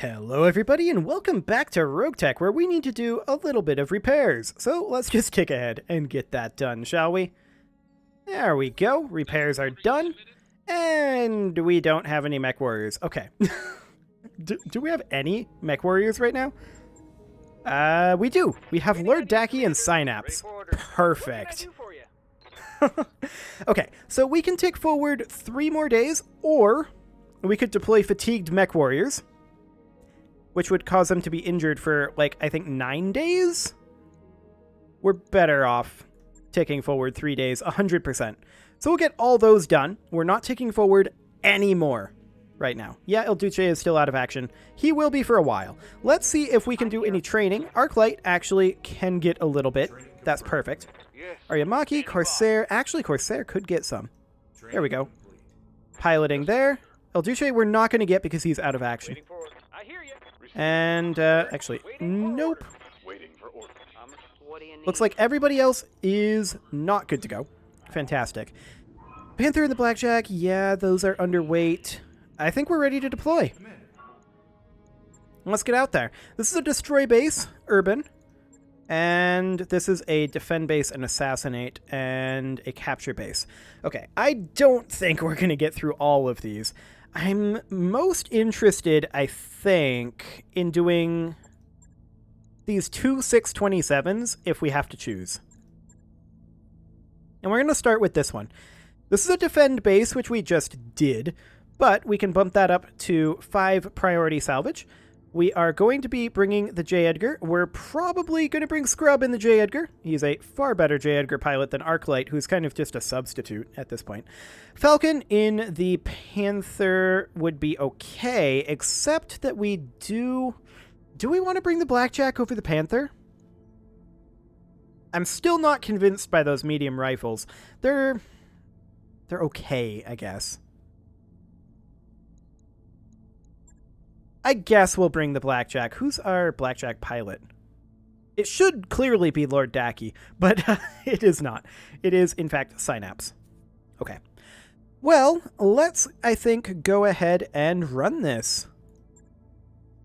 Hello everybody and welcome back to RogueTech, where we need to do a little bit of repairs. So let's just kick ahead and get that done, shall we? There we go, repairs are done, and we don't have any mech warriors. Okay. do we have any mech warriors right now? We do. We have Lord Dacky and Synapse. Perfect. Okay, so we can tick forward 3 more days, or we could deploy fatigued mech warriors, which would cause them to be injured for, like, I think 9 days? We're better off ticking forward 3 days, 100%. So we'll get all those done. We're not ticking forward anymore right now. Yeah, El Duce is still out of action. He will be for a while. Let's see if we can do any training. Arclight actually can get a little bit. That's perfect. Aryamaki, Corsair. Actually, Corsair could get some. There we go. Piloting there. El Duce we're not going to get because he's out of action. And, actually, nope. Looks like everybody else is not good to go. Fantastic. Panther and the Blackjack, yeah, those are underweight. I think we're ready to deploy. Let's get out there. This is a destroy base, urban. And this is a defend base, an assassinate, and a capture base. Okay, I don't think we're going to get through all of these. I'm most interested, I think, in doing these 2 627s if we have to choose. And we're going to start with this one. This is a defend base, which we just did, but we can bump that up to 5 priority salvage. We are going to be bringing the J. Edgar. We're probably going to bring Scrub in the J. Edgar. He's a far better J. Edgar pilot than Arclight, who's kind of just a substitute at this point. Falcon in the Panther would be okay, except that we do... Do we want to bring the Blackjack over the Panther? I'm still not convinced by those medium rifles. They're okay, I guess. I guess we'll bring the Blackjack. Who's our Blackjack pilot? It should clearly be Lord Dacky, but it is not. It is, in fact, Synapse. Okay. Well, let's, I think, go ahead and run this.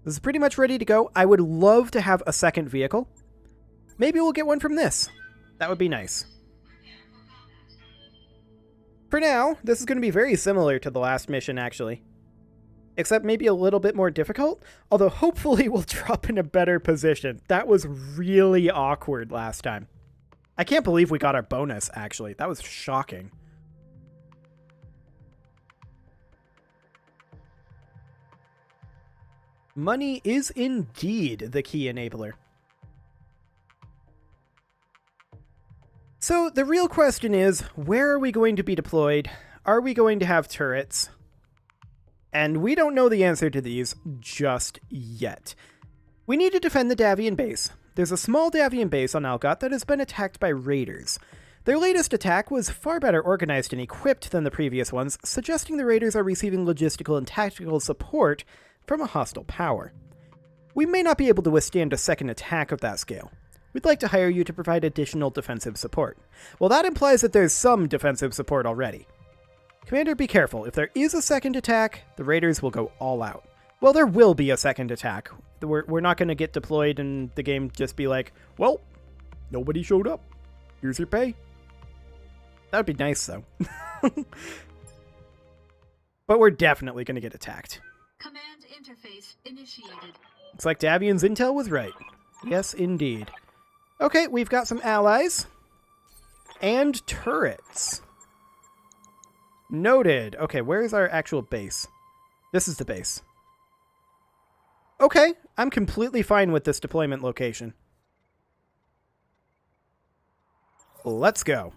This is pretty much ready to go. I would love to have a second vehicle. Maybe we'll get one from this. That would be nice. For now, this is going to be very similar to the last mission, actually. Except maybe a little bit more difficult, although hopefully we'll drop in a better position. That was really awkward last time. I can't believe we got our bonus, actually. That was shocking. Money is indeed the key enabler. So the real question is, where are we going to be deployed? Are we going to have turrets? And we don't know the answer to these just yet. We need to defend the Davian base. There's a small Davian base on Algot that has been attacked by raiders. Their latest attack was far better organized and equipped than the previous ones, suggesting the raiders are receiving logistical and tactical support from a hostile power. We may not be able to withstand a second attack of that scale. We'd like to hire you to provide additional defensive support. Well, that implies that there's some defensive support already. Commander, be careful. If there is a second attack, the raiders will go all out. Well, there will be a second attack. We're not going to get deployed and the game just be like, well, nobody showed up. Here's your pay. That would be nice, though. But we're definitely going to get attacked. Command interface initiated. Looks like Davian's intel was right. Yes, indeed. Okay, we've got some allies. And turrets. Noted. Okay, where's our actual base? This is the base. Okay, I'm completely fine with this deployment location. Let's go.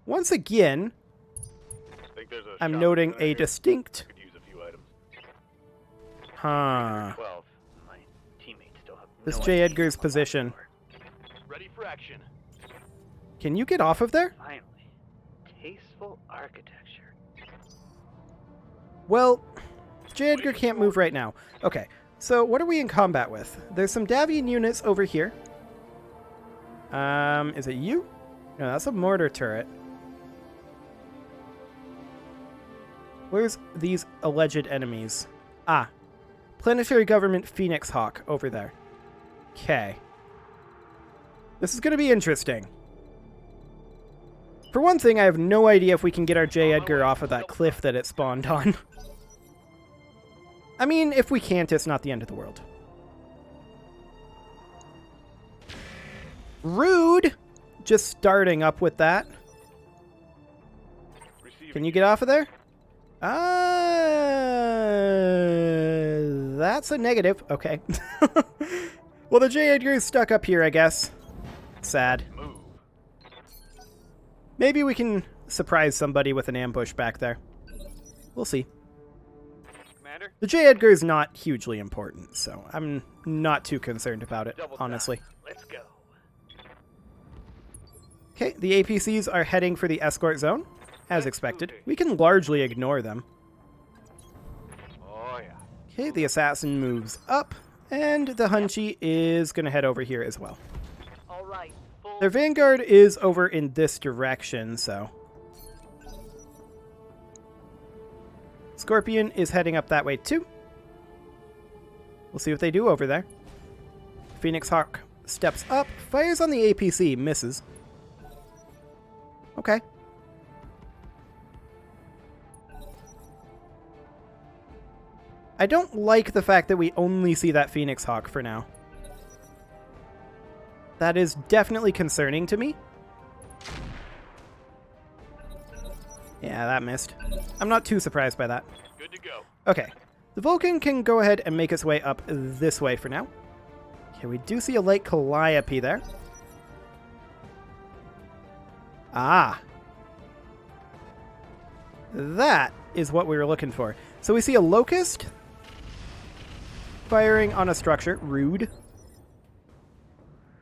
Once again, I'm noting a distinct... Huh. This J. Edgar's position. Ready for action. Can you get off of there? Finally. Tasteful architecture. Well, J. Edgar can't move right now. Okay, so what are we in combat with? There's some Davian units over here. Is it you? No, that's a mortar turret. Where's these alleged enemies? Ah, Planetary Government Phoenix Hawk over there. Okay. This is going to be interesting. For one thing, I have no idea if we can get our J. Edgar off of that cliff that it spawned on. I mean, if we can't, it's not the end of the world. Rude! Just starting up with that. Can you get off of there? That's a negative. Okay. Well, the J. Edgar is stuck up here, I guess. Sad. Maybe we can surprise somebody with an ambush back there. We'll see. Commander? The J. Edgar is not hugely important, so I'm not too concerned about it, honestly. Let's go. Okay, the APCs are heading for the escort zone, as expected. We can largely ignore them. Oh, yeah. Okay, the assassin moves up, and the Hunchy is going to head over here as well. All right. Their vanguard is over in this direction, so... Scorpion is heading up that way too. We'll see what they do over there. Phoenix Hawk steps up, fires on the APC, misses. Okay. I don't like the fact that we only see that Phoenix Hawk for now. That is definitely concerning to me. Yeah, that missed. I'm not too surprised by that. Good to go. Okay. The Vulcan can go ahead and make its way up this way for now. Okay, we do see a light Calliope there. Ah. That is what we were looking for. So we see a Locust firing on a structure. Rude.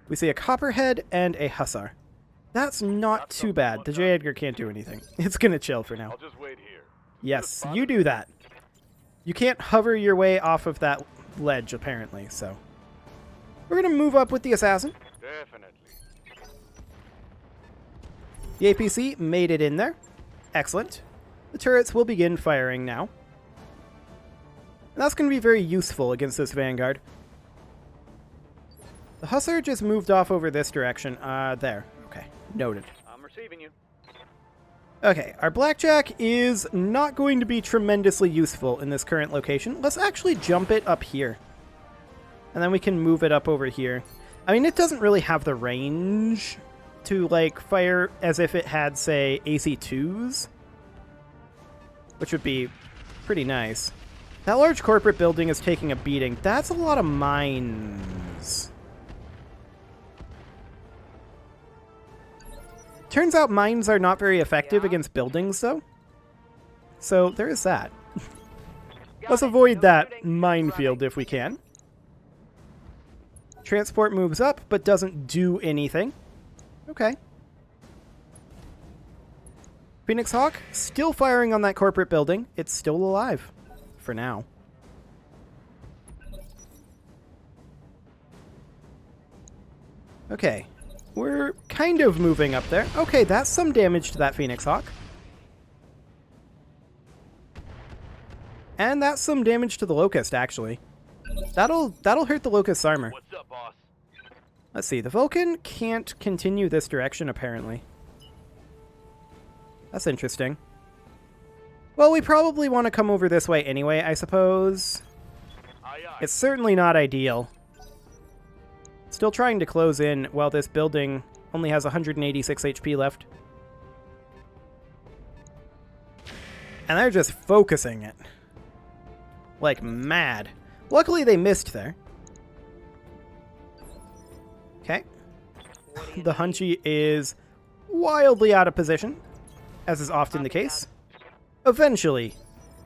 We see a Copperhead and a Hussar. That's not too bad. The J. Edgar can't do anything. It's going to chill for now. I'll just wait here. Yes, you do that. You can't hover your way off of that ledge, apparently, so... We're going to move up with the Assassin. Definitely. The APC made it in there. Excellent. The turrets will begin firing now. And that's going to be very useful against this Vanguard. The Hussar just moved off over this direction. There. Okay, noted. I'm receiving you. Okay, our Blackjack is not going to be tremendously useful in this current location. Let's actually jump it up here. And then we can move it up over here. I mean, it doesn't really have the range to, like, fire as if it had, say, AC-2s. Which would be pretty nice. That large corporate building is taking a beating. That's a lot of mines. Turns out mines are not very effective against buildings, though. So there is that. Let's avoid that minefield if we can. Transport moves up, but doesn't do anything. Okay. Phoenix Hawk, still firing on that corporate building. It's still alive. For now. Okay. We're kind of moving up there. Okay, that's some damage to that Phoenix Hawk. And that's some damage to the Locust, actually. That'll hurt the Locust's armor. What's up, boss? Let's see, the Vulcan can't continue this direction, apparently. That's interesting. Well, we probably want to come over this way anyway, I suppose. Aye, aye. It's certainly not ideal. Still trying to close in while this building only has 186 HP left. And they're just focusing it. Like mad. Luckily they missed there. Okay. The Hunchy is wildly out of position, as is often the case. Eventually,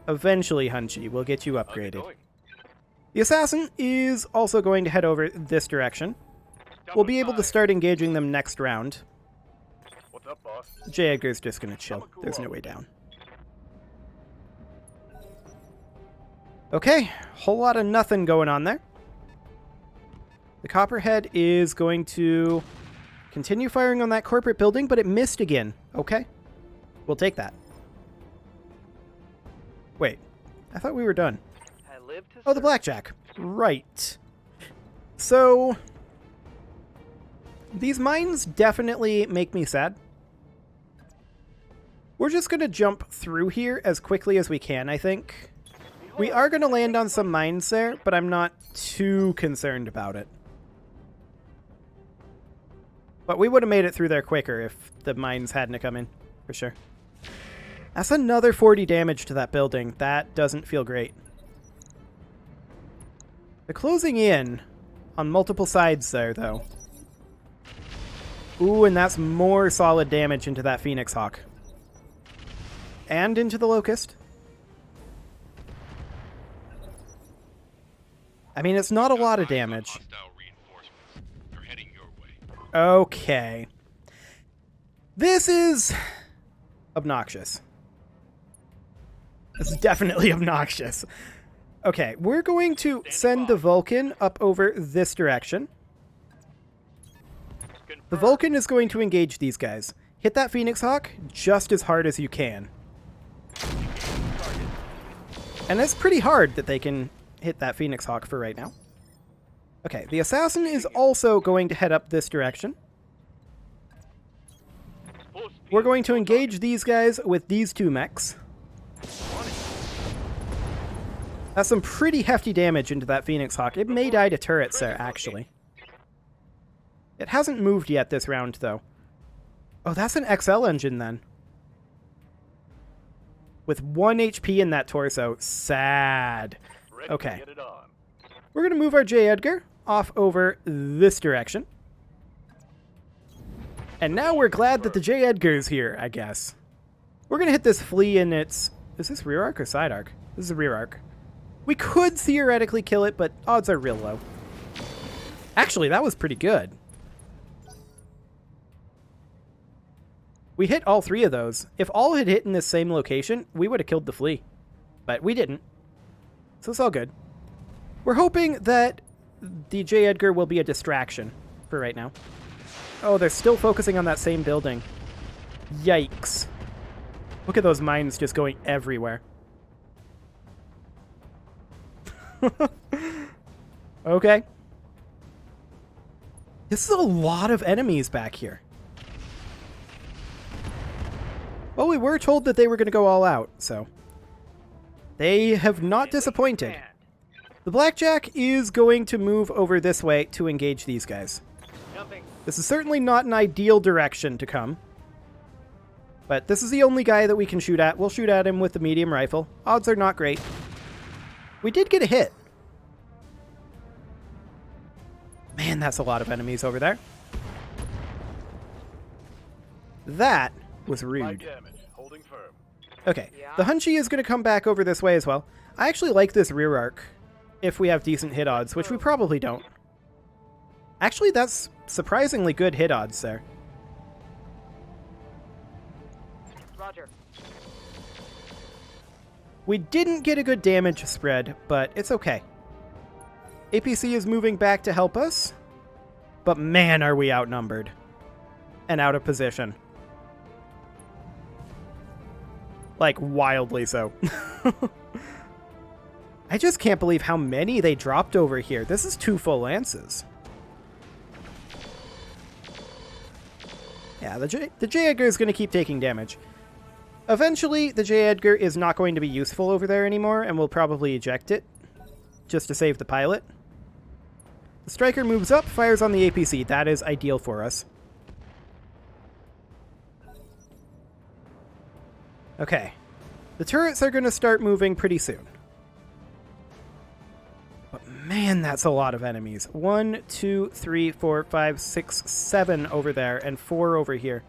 Hunchy will get you How's it upgraded. going? The Assassin is also going to head over this direction. We'll be able to start engaging them next round. What's up, boss? J. Edgar's just going to chill. There's no way down. Okay, whole lot of nothing going on there. The Copperhead is going to continue firing on that corporate building, but it missed again. Okay, we'll take that. Wait, I thought we were done. live to Oh, the serve. blackjack. Right. So, these mines definitely make me sad. We're just going to jump through here as quickly as we can, I think. We are going to land on some mines there, but I'm not too concerned about it. But we would have made it through there quicker if the mines hadn't come in, for sure. That's another 40 damage to that building. That doesn't feel great. They're closing in on multiple sides there, though. Ooh, and that's more solid damage into that Phoenix Hawk. And into the Locust. I mean, it's not a lot of damage. Hostile reinforcements. They're heading your way. Okay. This is obnoxious. This is definitely obnoxious. Okay, we're going to send the Vulcan up over this direction. The Vulcan is going to engage these guys. Hit that Phoenix Hawk just as hard as you can. And it's pretty hard that they can hit that Phoenix Hawk for right now. Okay, the Assassin is also going to head up this direction. We're going to engage these guys with these two mechs. That's some pretty hefty damage into that Phoenix Hawk. It may die to turrets there, actually. It hasn't moved yet this round, though. Oh, that's an XL engine, then. With 1 HP in that torso. Sad. Okay. We're going to move our J. Edgar off over this direction. And now we're glad that the J. Edgar's here, I guess. We're going to hit this flea in its... Is this rear arc or side arc? This is a rear arc. We could theoretically kill it, but odds are real low. Actually, that was pretty good. We hit all three of those. If all had hit in this same location, we would have killed the flea. But we didn't. So it's all good. We're hoping that the J. Edgar will be a distraction for right now. Oh, they're still focusing on that same building. Yikes. Look at those mines just going everywhere. Okay. This is a lot of enemies back here. Well, we were told that they were going to go all out, so... They have not disappointed. The Blackjack is going to move over this way to engage these guys. This is certainly not an ideal direction to come. But this is the only guy that we can shoot at. We'll shoot at him with the medium rifle. Odds are not great. We did get a hit. Man, that's a lot of enemies over there. That was rude. Okay, the Hunchy is going to come back over this way as well. I actually like this rear arc if we have decent hit odds, which we probably don't. Actually, that's surprisingly good hit odds there. Roger. We didn't get a good damage spread, but it's okay. APC is moving back to help us, but man, are we outnumbered and out of position. Like, wildly so. I just can't believe how many they dropped over here. This is 2 full lances. Yeah, the J. Edgar is going to keep taking damage. Eventually, the J. Edgar is not going to be useful over there anymore, and we'll probably eject it, just to save the pilot. The Striker moves up, fires on the APC. That is ideal for us. Okay. The turrets are going to start moving pretty soon. But man, that's a lot of enemies. 1, 2, 3, 4, 5, 6, 7 over there, and 4 over here.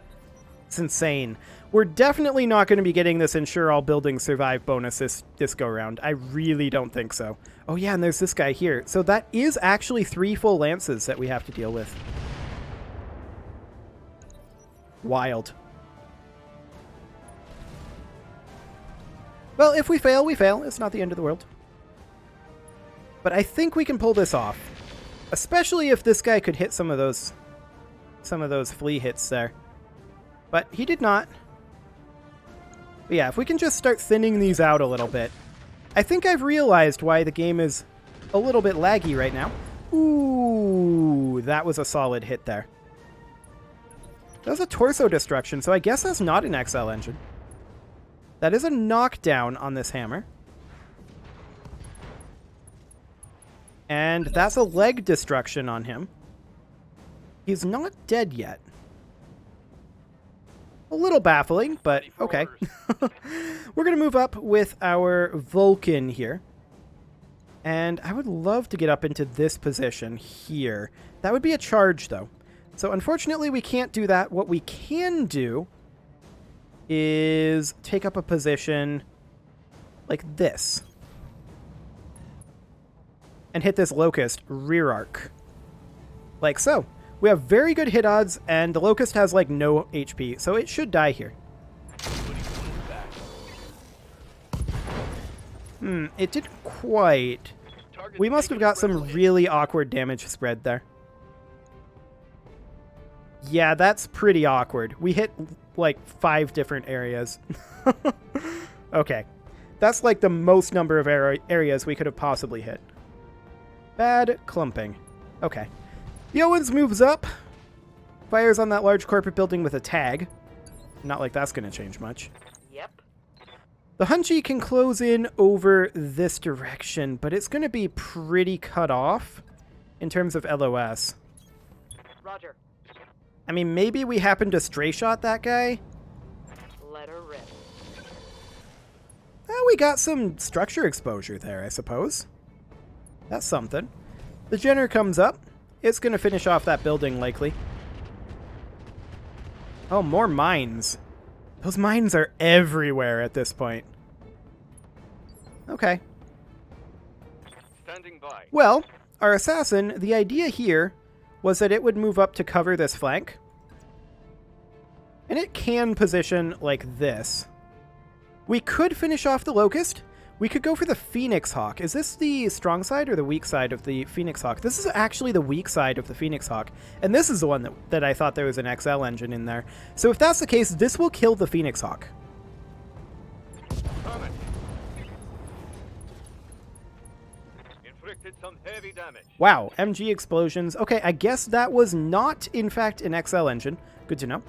It's insane. We're definitely not going to be getting this ensure all buildings survive bonus this go-round. I really don't think so. Oh yeah, and there's this guy here. So that is actually 3 full lances that we have to deal with. Wild. Well, if we fail, we fail. It's not the end of the world. But I think we can pull this off. Especially if this guy could hit some of those flea hits there. But he did not. But yeah, if we can just start thinning these out a little bit, I think I've realized why the game is a little bit laggy right now. Ooh, that was a solid hit there. That was a torso destruction, so I guess that's not an XL engine. That is a knockdown on this hammer. And that's a leg destruction on him. He's not dead yet. A little baffling, but okay. We're going to move up with our Vulcan here. And I would love to get up into this position here. That would be a charge, though. So unfortunately, we can't do that. What we can do is take up a position like this. And hit this Locust rear arc. Like so. We have very good hit odds, and the Locust has, like, no HP, so it should die here. It didn't quite. We must have got some really awkward damage spread there. Yeah, that's pretty awkward. We hit, like, 5 different areas. Okay. That's, like, the most number of areas we could have possibly hit. Bad clumping. Okay. The Owens moves up. Fires on that large corporate building with a tag. Not like that's going to change much. Yep. The Hunchy can close in over this direction, but it's going to be pretty cut off in terms of LOS. Roger. I mean, maybe we happen to stray shot that guy. Let her rip. We got some structure exposure there, I suppose. That's something. The Jenner comes up. It's going to finish off that building, likely. Oh, more mines. Those mines are everywhere at this point. Okay. Standing by. Well, our assassin, the idea here was that it would move up to cover this flank. And it can position like this. We could finish off the Locust. We could go for the Phoenix Hawk. Is this the strong side or the weak side of the Phoenix Hawk? This is actually the weak side of the Phoenix Hawk. And this is the one that I thought there was an XL engine in there. So if that's the case, this will kill the Phoenix Hawk. Inflicted some heavy damage. Wow, MG explosions. Okay, I guess that was not, in fact, an XL engine. Good to know.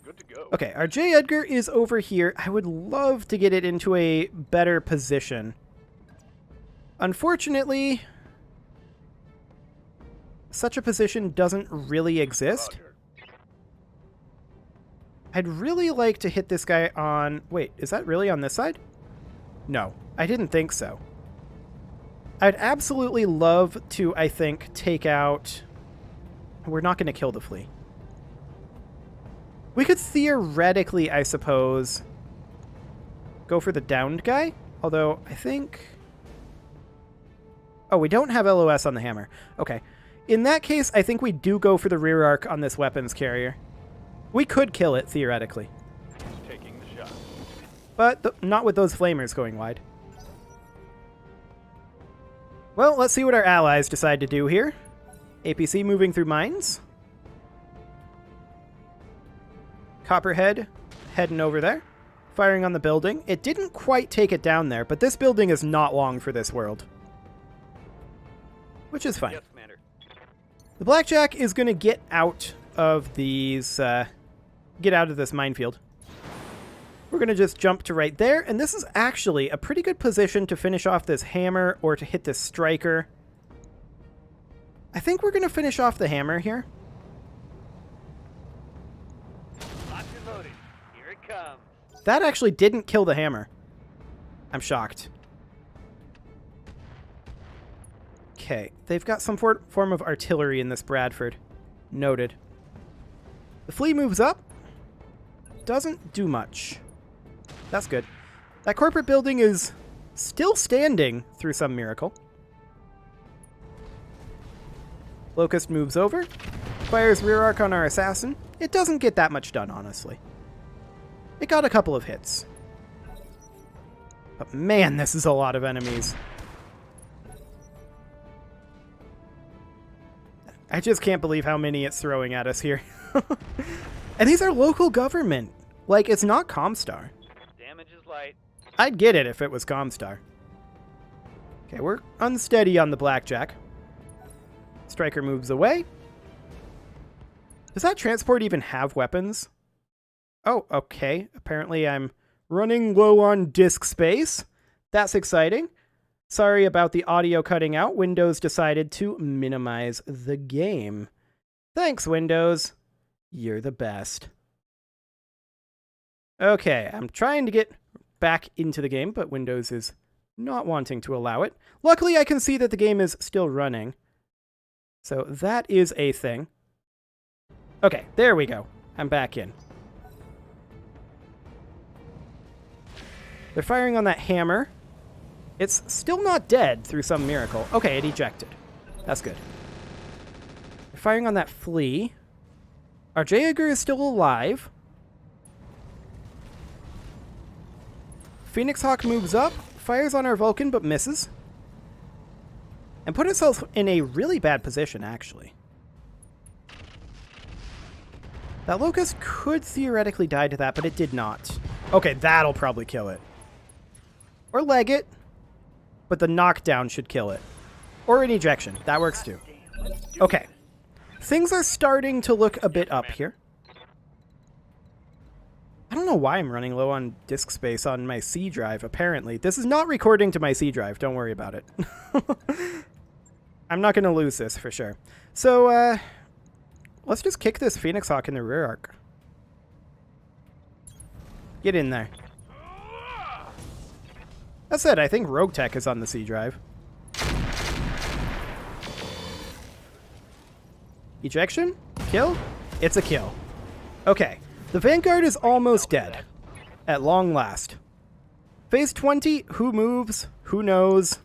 Good to go. Okay, our J. Edgar is over here. I would love to get it into a better position. Unfortunately, such a position doesn't really exist. Roger. I'd really like to hit this guy on... Wait, is that really on this side? No, I didn't think so. I'd absolutely love to, I think, take out... We're not going to kill the flea. We could theoretically, I suppose, go for the downed guy. Although, I think... Oh, we don't have LOS on the hammer. Okay. In that case, I think we do go for the rear arc on this weapons carrier. We could kill it, theoretically. Taking the shot. But not with those flamers going wide. Well, let's see what our allies decide to do here. APC moving through mines. Copperhead heading over there, firing on the building. It didn't quite take it down there, but this building is not long for this world. Which is fine. Yes, Commander. The Blackjack is going to get out of these, get out of this minefield. We're going to just jump to right there, and this is actually a pretty good position to finish off this hammer or to hit this striker. I think we're going to finish off the hammer here. Locked and loaded. Here it comes. That actually didn't kill the hammer. I'm shocked. Okay, they've got some form of artillery in this Bradford. Noted. The flea moves up. Doesn't do much. That's good. That corporate building is still standing through some miracle. Locust moves over. Fires rear arc on our assassin. It doesn't get that much done, honestly. It got a couple of hits. But man, this is a lot of enemies. I just can't believe how many it's throwing at us here. And these are local government. Like, it's not Comstar. Damage is light. I'd get it if it was Comstar. Okay, we're unsteady on the Blackjack. Striker moves away. Does that transport even have weapons? Oh, okay. Apparently I'm running low on disk space. That's exciting. Sorry about the audio cutting out. Windows decided to minimize the game. Thanks, Windows. You're the best. Okay, I'm trying to get back into the game, but Windows is not wanting to allow it. Luckily, I can see that the game is still running. So that is a thing. Okay, there we go. I'm back in. They're firing on that hammer. It's still not dead through some miracle. Okay, it ejected. That's good. They're firing on that flea. Our Jaeger is still alive. Phoenix Hawk moves up, fires on our Vulcan but misses. And put itself in a really bad position, actually. That Locust could theoretically die to that, but it did not. Okay, that'll probably kill it. Or leg it, but the knockdown should kill it. Or an ejection. That works too. Okay. Things are starting to look a bit up here. I don't know why I'm running low on disk space on my C drive, apparently. This is not recording to my C drive. Don't worry about it. I'm not going to lose this for sure. So, let's just kick this Phoenix Hawk in the rear arc. Get in there. That said, I think RogueTech is on the C drive. Ejection? Kill? It's a kill. Okay. The Vanguard is almost dead. At long last. Phase 20, who moves? Who knows?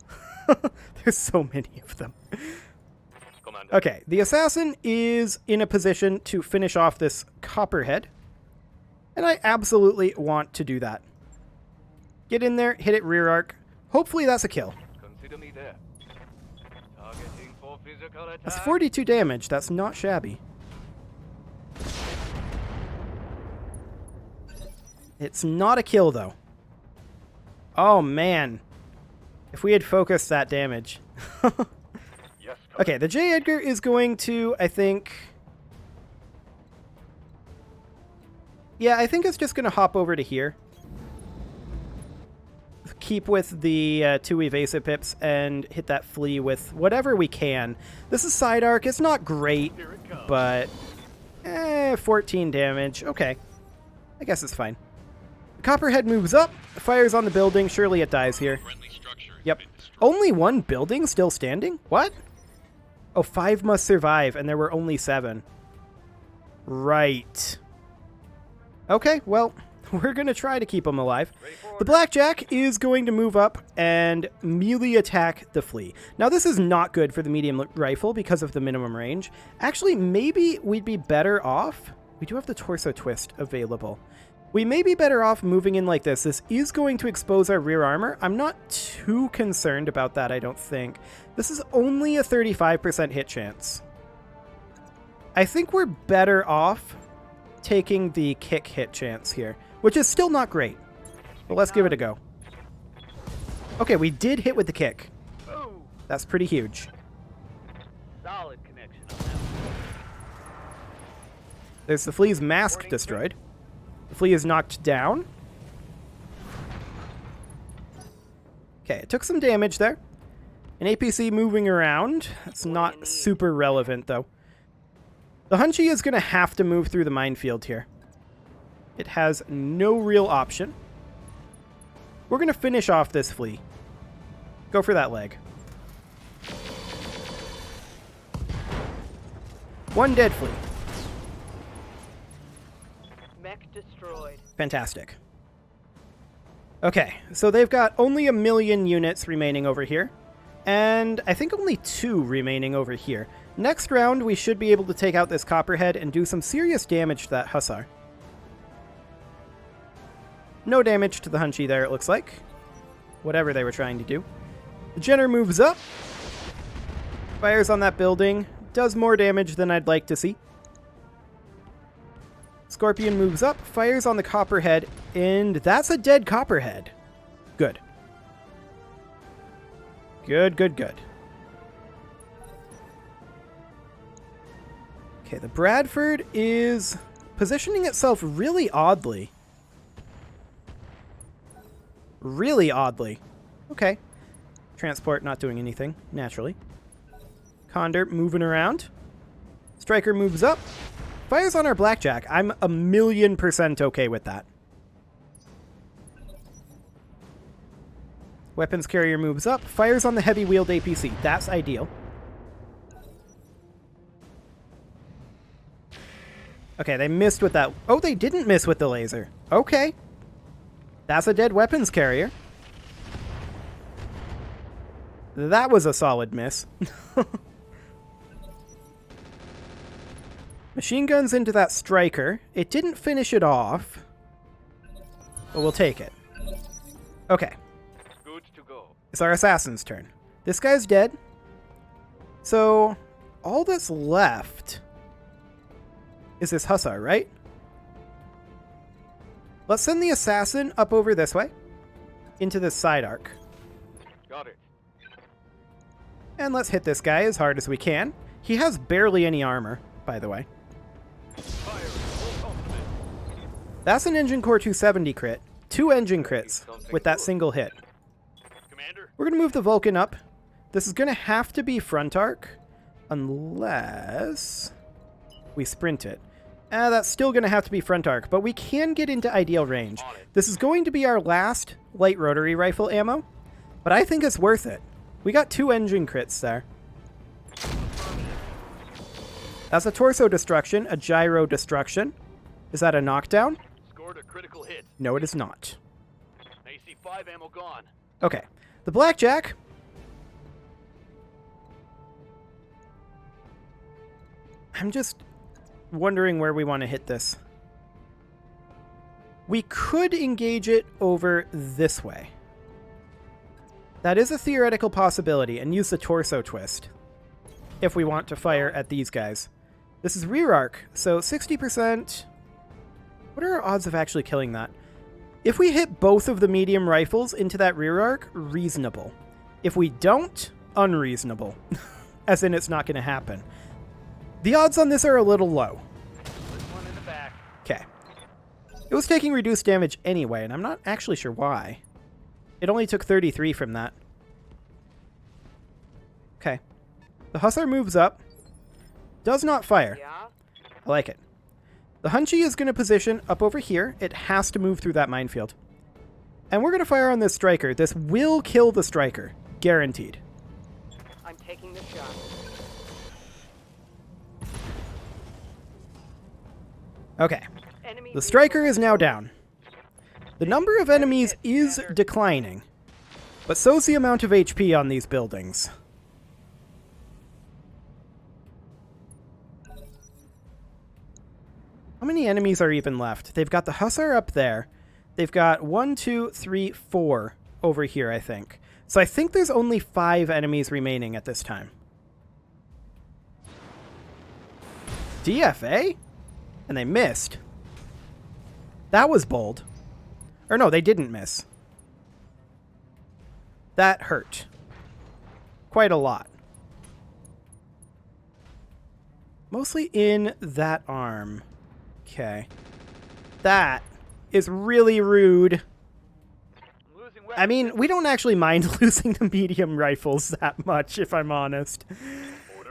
There's so many of them. Okay, the Assassin is in a position to finish off this Copperhead. And I absolutely want to do that. Get in there, hit it rear arc. Hopefully that's a kill. Consider me there. Targeting for physical attack. That's 42 damage. That's not shabby. It's not a kill, though. Oh, man. If we had focused that damage. Yes, Okay, the J. Edgar is going to, I think... Yeah, I think it's just going to hop over to here. Keep with the 2 evasive pips and hit that flea with whatever we can. This is side arc. It's not great, but 14 damage. Okay. I guess it's fine. The Copperhead moves up, fires on the building. Surely it dies here. Friendly structure has Yep. been destroyed. Only 1 building still standing? What? Oh, 5 must survive, and there were only 7. Right. Okay, well, we're going to try to keep them alive. The Blackjack is going to move up and melee attack the flea. Now, this is not good for the medium rifle because of the minimum range. Actually, maybe we'd be better off. We do have the torso twist available. We may be better off moving in like this. This is going to expose our rear armor. I'm not too concerned about that, I don't think. This is only a 35% hit chance. I think we're better off taking the kick hit chance here, which is still not great. But let's give it a go. Okay, we did hit with the kick. Boom. That's pretty huge. Solid connection on that one. There's the flea's mask destroyed. The flea is knocked down. Okay, it took some damage there. An APC moving around. That's not super relevant, though. The Hunchy is going to have to move through the minefield here. It has no real option. We're going to finish off this flea. Go for that leg. 1 dead flea. Mech destroyed. Fantastic. Okay, so they've got only 1 million units remaining over here. And I think only 2 remaining over here. Next round, we should be able to take out this Copperhead and do some serious damage to that Hussar. No damage to the Hunchy there, it looks like. Whatever they were trying to do. The Jenner moves up. Fires on that building. Does more damage than I'd like to see. Scorpion moves up, fires on the Copperhead, and that's a dead Copperhead. Good. Good, good, good. Okay, the Bradford is positioning itself really oddly. Really oddly. Okay. Transport not doing anything, naturally. Condor moving around. Striker moves up. Fires on our Blackjack. I'm 1,000,000% okay with that. Weapons carrier moves up. Fires on the heavy-wheeled APC. That's ideal. Okay, they missed with that. Oh, they didn't miss with the laser. Okay. That's a dead weapons carrier. That was a solid miss. Machine guns into that striker. It didn't finish it off. But we'll take it. Okay. Good to go. It's our assassin's turn. This guy's dead. So, all that's left is this hussar, right? Let's send the assassin up over this way. Into this side arc. Got it. And let's hit this guy as hard as we can. He has barely any armor, by the way. Fire. Full complement. That's an Engine Core 270 crit. 2 engine crits with that single hit. Commander. We're going to move the Vulcan up. This is going to have to be front arc. Unless we sprint it. That's still going to have to be front arc, but we can get into ideal range. This is going to be our last light rotary rifle ammo, but I think it's worth it. We got 2 engine crits there. That's a torso destruction, a gyro destruction. Is that a knockdown? Scored a critical hit. No, it is not. AC-5 ammo gone. Okay. The Blackjack. I'm just wondering where we want to hit this. We could engage it over this way. That is a theoretical possibility, and use the torso twist if we want to fire at these guys. This is rear arc, so 60%. What are our odds of actually killing that? If we hit both of the medium rifles into that rear arc, reasonable. If we don't, unreasonable. As in, it's not going to happen. The odds on this are a little low. This one in the back. Okay. It was taking reduced damage anyway, and I'm not actually sure why. It only took 33 from that. Okay. The Hussar moves up. Does not fire. Yeah? I like it. The Hunchy is going to position up over here. It has to move through that minefield. And we're going to fire on this Striker. This will kill the Striker. Guaranteed. I'm taking the shot. Okay. Enemy The Striker is now down. The number of enemies is declining, but so's the amount of HP on these buildings. How many enemies are even left? They've got the Hussar up there. They've got 1, 2, 3, 4 over here, I think. So I think there's only 5 enemies remaining at this time. DFA? And they missed. That was bold. Or no, they didn't miss. That hurt. Quite a lot. Mostly in that arm. Okay. That is really rude. I'm losing I mean, weapons. we don't actually mind losing the medium rifles that much, if I'm honest.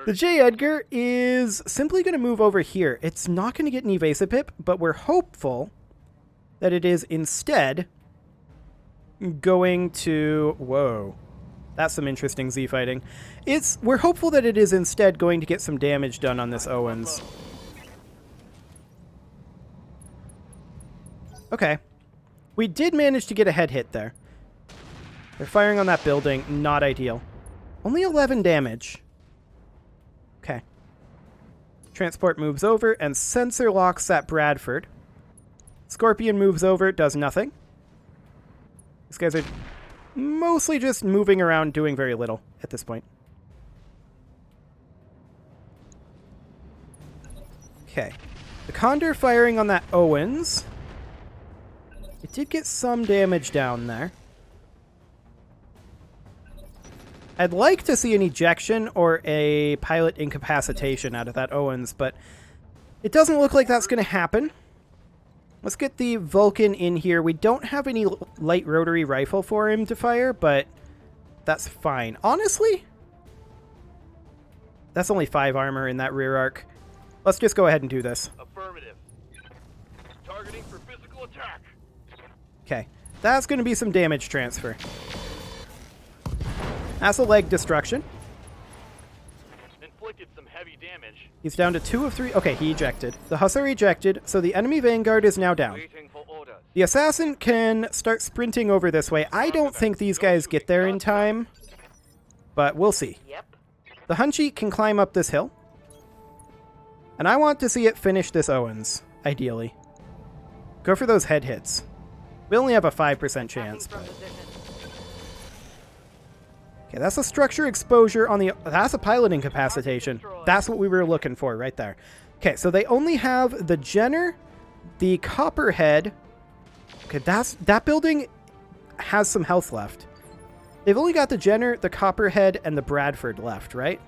The J. Edgar is simply going to move over here. It's not going to get an evasive pip, but we're hopeful that it is instead going to... Whoa. That's some interesting Z fighting. We're hopeful that it is instead going to get some damage done on this Owens. Okay. We did manage to get a head hit there. They're firing on that building. Not ideal. Only 11 damage. Okay. Transport moves over and sensor locks that Bradford. Scorpion moves over, does nothing. These guys are mostly just moving around, doing very little at this point. Okay. The Condor firing on that Owens. It did get some damage down there. I'd like to see an ejection or a pilot incapacitation out of that Owens, but it doesn't look like that's going to happen. Let's get the Vulcan in here. We don't have any light rotary rifle for him to fire, but that's fine. Honestly, that's only 5 armor in that rear arc. Let's just go ahead and do this. Affirmative. Targeting for physical attack. Okay, that's going to be some damage transfer. That's a leg destruction. Inflicted some heavy damage. He's down to 2 of 3. Okay, he ejected. The Hussar ejected, so the enemy Vanguard is now down. Waiting for orders. The Assassin can start sprinting over this way. I don't think these guys get there in time, but we'll see. Yep. The Hunchy can climb up this hill. And I want to see it finish this Owens, ideally. Go for those head hits. We only have a 5% chance. From But... position. Okay, that's a structure exposure on the... That's a pilot incapacitation. That's what we were looking for right there. Okay, so they only have the Jenner, the Copperhead. Okay, that building has some health left. They've only got the Jenner, the Copperhead, and the Bradford left, right?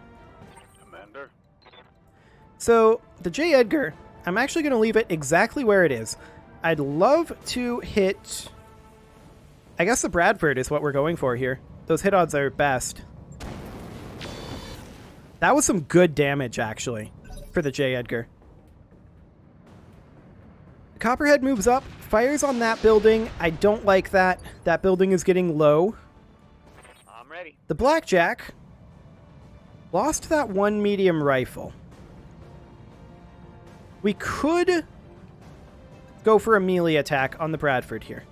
Commander. So, the J. Edgar, I'm actually going to leave it exactly where it is. I'd love to hit... I guess the Bradford is what we're going for here. Those hit odds are best. That was some good damage, actually, for the J. Edgar. The Copperhead moves up, fires on that building. I don't like that. That building is getting low. I'm ready. The Blackjack lost that one medium rifle. We could go for a melee attack on the Bradford here.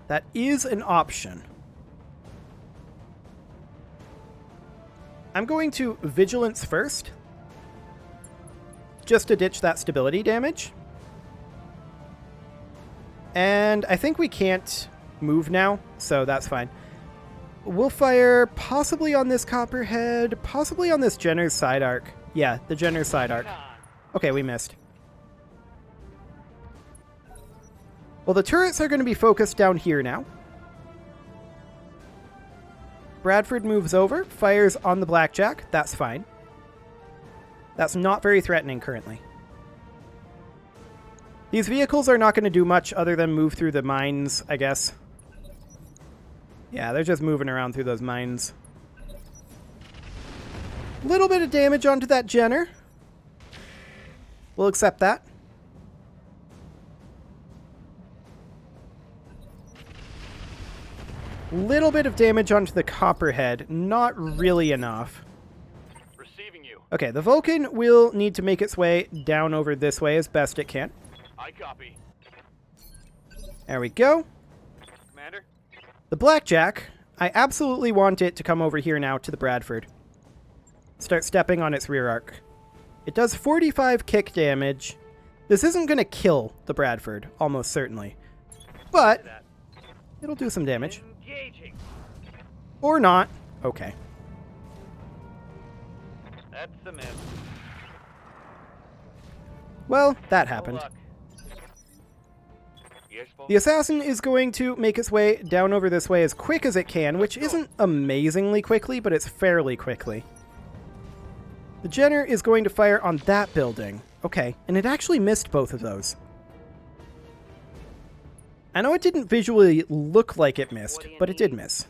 That is an option. I'm going to Vigilance first, just to ditch that stability damage. And I think we can't move now, so that's fine. We'll fire possibly on this Copperhead, possibly on this Jenner's side arc. Yeah, the Jenner's side arc. Okay, we missed. Well, the turrets are going to be focused down here now. Bradford moves over, fires on the Blackjack. That's fine. That's not very threatening currently. These vehicles are not going to do much other than move through the mines, I guess. Yeah, they're just moving around through those mines. A little bit of damage onto that Jenner. We'll accept that. Little bit of damage onto the Copperhead. Not really enough. Receiving you. Okay, the Vulcan will need to make its way down over this way as best it can. I copy. There we go. Commander. The Blackjack, I absolutely want it to come over here now to the Bradford. Start stepping on its rear arc. It does 45 kick damage. This isn't going to kill the Bradford, almost certainly. But it'll do some damage. Engaging. Or not. Okay. That's the miss. Well, that No happened. luck. Yes, boss. The Assassin is going to make its way down over this way as quick as it can, which isn't amazingly quickly, but it's fairly quickly. The Jenner is going to fire on that building. Okay, and it actually missed both of those. I know it didn't visually look like it missed, but it did miss.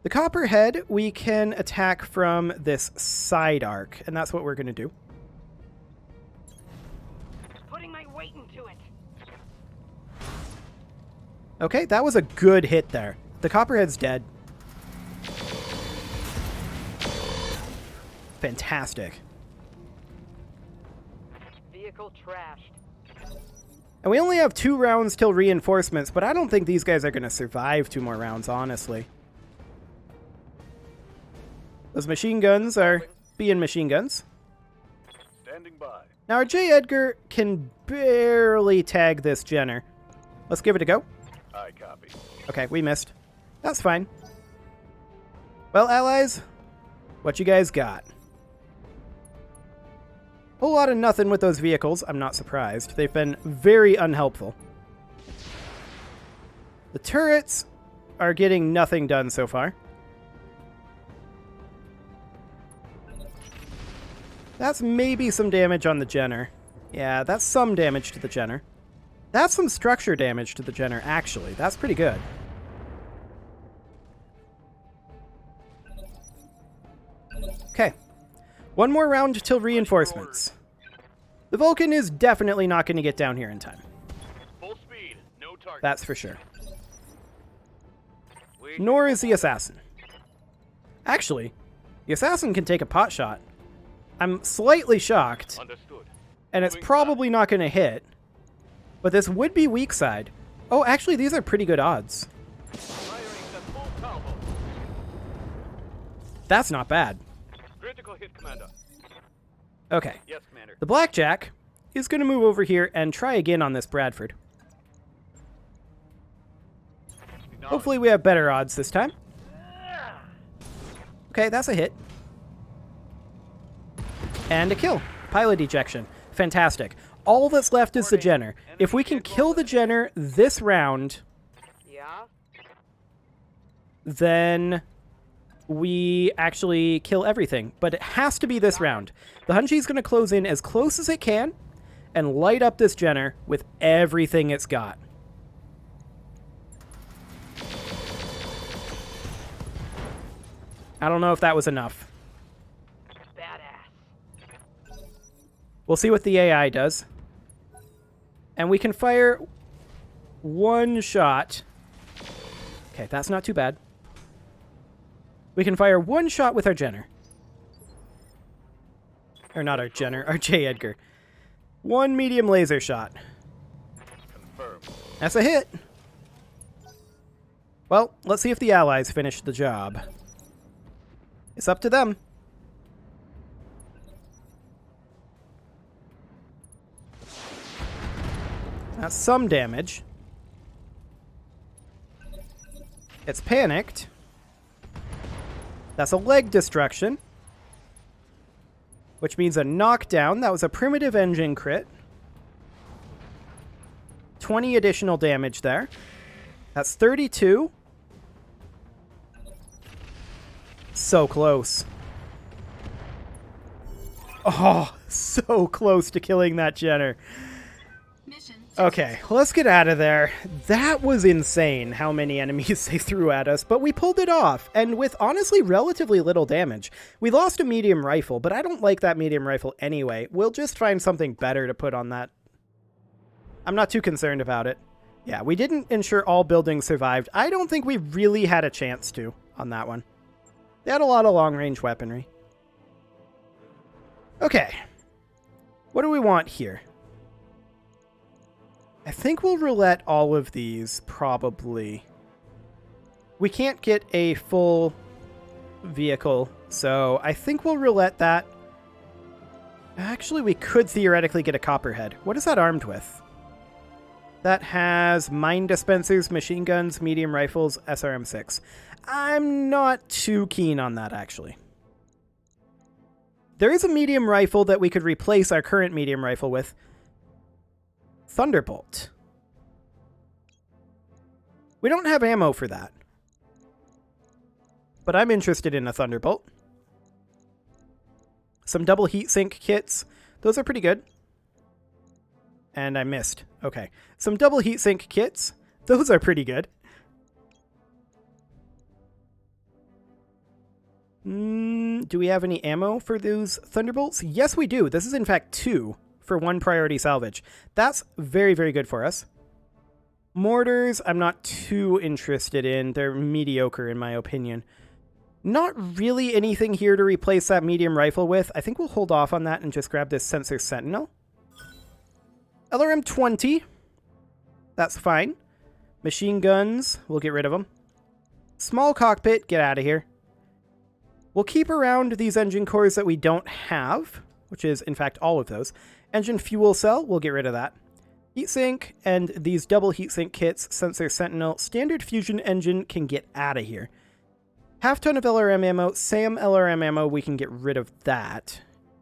The Copperhead, we can attack from this side arc, and that's what we're going to do. Putting my weight into it. Okay, that was a good hit there. The Copperhead's dead. Fantastic. Vehicle trashed. And we only have 2 rounds till reinforcements, but I don't think these guys are going to survive 2 more rounds, honestly. Those machine guns are being machine guns. Standing by. Now our J. Edgar can barely tag this Jenner. Let's give it a go. I copy. Okay, we missed. That's fine. Well, allies, what you guys got? Whole lot of nothing with those vehicles. I'm not surprised. They've been very unhelpful. The turrets are getting nothing done so far. That's maybe some damage on the Jenner. Yeah, that's some damage to the Jenner. That's some structure damage to the Jenner, actually. That's pretty good. Okay. One more round till reinforcements. The Vulcan is definitely not going to get down here in time. Full speed, no target. That's for sure. Nor is the Assassin. Actually, the Assassin can take a pot shot. I'm slightly shocked, Understood. and it's probably not going to hit. But this would be weak side. Oh, actually, these are pretty good odds. Firing at full power. That's not bad. Critical hit, Commander. Okay. Yes, Commander. The Blackjack is going to move over here and try again on this Bradford. Hopefully we have better odds this time. Okay, that's a hit. And a kill. Pilot ejection. Fantastic. All that's left is the Jenner. If we can kill the Jenner this round, Yeah? then we actually kill everything. But it has to be this round. The Hunchi's going to close in as close as it can and light up this Jenner with everything it's got. I don't know if that was enough. Badass. We'll see what the AI does. And we can fire one shot. Okay, that's not too bad. We can fire one shot with our Jenner. Or not our Jenner, our J. Edgar. One medium laser shot. Confirmed. That's a hit. Well, let's see if the Allies finish the job. It's up to them. That's some damage. It's panicked. That's a leg destruction. Which means a knockdown. That was a primitive engine crit. 20 additional damage there. That's 32. So close. Oh, so close to killing that Jenner. Mission Okay, let's get out of there. That was insane how many enemies they threw at us, but we pulled it off, and with honestly relatively little damage. We lost a medium rifle, but I don't like that medium rifle anyway. We'll just find something better to put on that. I'm not too concerned about it. Yeah, we didn't ensure all buildings survived. I don't think we really had a chance to on that one. They had a lot of long-range weaponry. Okay. What do we want here? I think we'll roulette all of these, probably. We can't get a full vehicle, so I think we'll roulette that. Actually, we could theoretically get a Copperhead. What is that armed with? That has mine dispensers, machine guns, medium rifles, SRM-6. I'm not too keen on that, actually. There is a medium rifle that we could replace our current medium rifle with. Thunderbolt. We don't have ammo for that. But I'm interested in a Thunderbolt. Some double heatsink kits. Those are pretty good. And I missed. Okay. Some double heatsink kits. Those are pretty good. Do we have any ammo for those Thunderbolts? Yes, we do. This is in fact 2 for 1 priority salvage. That's very, very good for us. Mortars, I'm not too interested in. They're mediocre in my opinion. Not really anything here to replace that medium rifle with. I think we'll hold off on that and just grab this Sensor Sentinel. LRM-20. That's fine. Machine guns, we'll get rid of them. Small cockpit, get out of here. We'll keep around these engine cores that we don't have, which is, in fact, all of those. Engine fuel cell, we'll get rid of that. Heatsink, and these double heatsink kits, Sensor Sentinel, standard fusion engine can get out of here. Half ton of LRM ammo, SAM LRM ammo, we can get rid of that.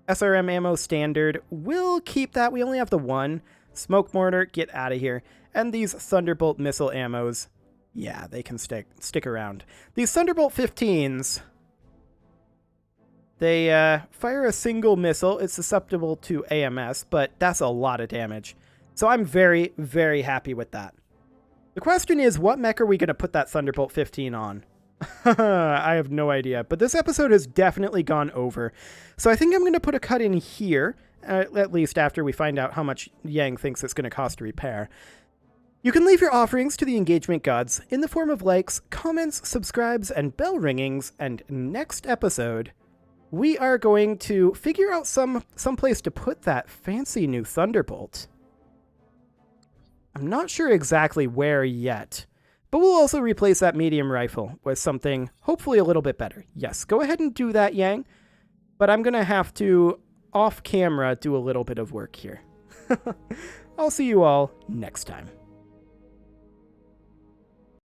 SRM ammo standard, we'll keep that, we only have the 1. Smoke mortar, get out of here. And these Thunderbolt missile ammos, yeah, they can stick around. These Thunderbolt 15s... They fire a single missile. It's susceptible to AMS, but that's a lot of damage. So I'm very, very happy with that. The question is, what mech are we going to put that Thunderbolt 15 on? I have no idea, but this episode has definitely gone over. So I think I'm going to put a cut in here, at least after we find out how much Yang thinks it's going to cost to repair. You can leave your offerings to the engagement gods in the form of likes, comments, subscribes, and bell ringings, and next episode, we are going to figure out some place to put that fancy new Thunderbolt. I'm not sure exactly where yet, but we'll also replace that medium rifle with something hopefully a little bit better. Yes, go ahead and do that, Yang, but I'm going to have to, off camera, do a little bit of work here. I'll see you all next time.